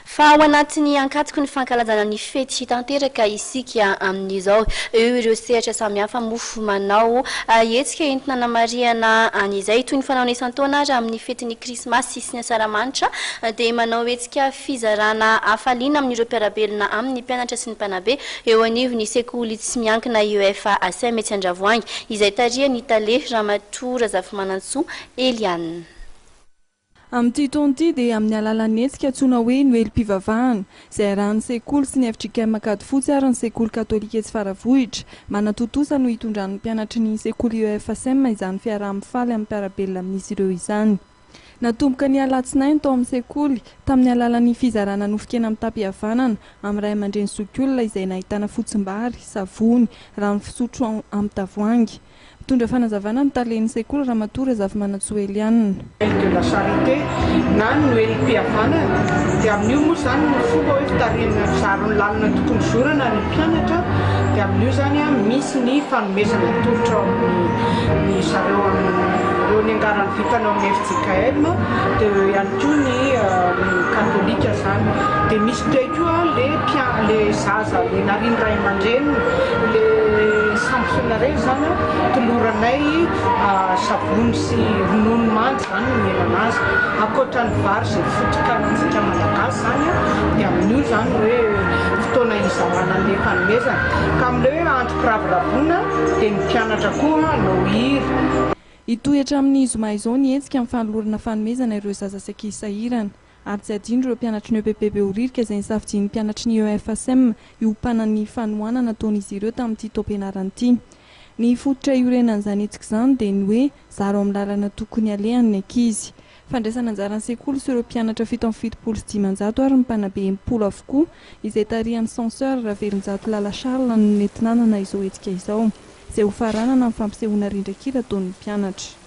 Fa ao anatin'ny ankatoko ny fankalazana ny fety tanteraka isika amin'izao eo ireo sehatra samihafa mofo manao hetsika entina namariana an'izay toy ny fanaona isan-taona ary amin'ny fetin'ny krismasy sy ny asaramanitra dia manao hetsika fizarana hafaliana amin'ireo mpiarabelona amin'ny mpianatra sy ny mpanabe eo anivon'ny sekoly tsy miankina UFASM etsy Andravoahangy izay tarihany Tale Ramatoa Razafimanantsoa Eliane. Amin'ity taona ity dia amin'ny alalan'ny hetsika antsoina hoe noely-mpivavahana izay arahan'ny sekoly sy ny FJKM Ankadifotsy ary ny sekoly katolika etsy Faravohitra manatotosa no hitondran'ny mpianatry ny sekoly UFASM izany fiaraha-mifaly amin'ny mpiarabelona amin'izy ireo izany. Natomboka ny alatsinainy tao amin'ny sekoly tamin'ny alalan'ny fizarana nofokena amin'ny tampihavanana amin'ny ray aman-dreny zokiolona izay nahitana fotsim-bary, savony, rano fisotro amin'ny tavoahangy. Mitondra fanazavana ny talen'ny sekoly Ramatoa Razafimanantsoa Eliane. De la charité na noely-mpihavanana dia amin'io moa zany no fomba hoe fitarihana zarony lalina tokony zorana ny mpianatra dia amin'io zany misy ny fanomezana tolotra ny zareo ireo ny angarany vitana amin'ny FJKM dia ihany koa ny katolika zany dia misy koa le zaza le nariny ray aman-dreny le sampsona reny zany toloranay savony sy ronono mandry zany no menana azy ankoatra ny vary izay fotokanantsika malagasy zany dia amin'io zany hoe fotoana izarana le fanomezana ka amin'ilay hoe andro-piravoravoana dia ny mpianatra koa no hira. Hitoetra amin'ny zoma izao ny hetsika amin'ny fanolorana fanomezana ireo zaza sy ankizy sahirana ary tsy adino ireo mpianatry ny EPP Behoririka izay nisafidian'ny mpianatry ny UFASM hiompana ny fanohana nataon'izy ireo tamin'ity taom-pianarana ity. Ny fototra iorenan'izany hetsika izany dia ny hoe zaro amin'ny lalana tokony alehan'ny ankizy. Fandraisana anjaran'ny sekoly sy ireo mpianatra 770 ary ny mpanabe 10 avokoa izay tarihan'ny censeur Ravelonjato Lala Charles no nentinanana izao hetsika izao izay ho faranana amin'ny fampisehoana rindran-kira ataon'ny mpianatra.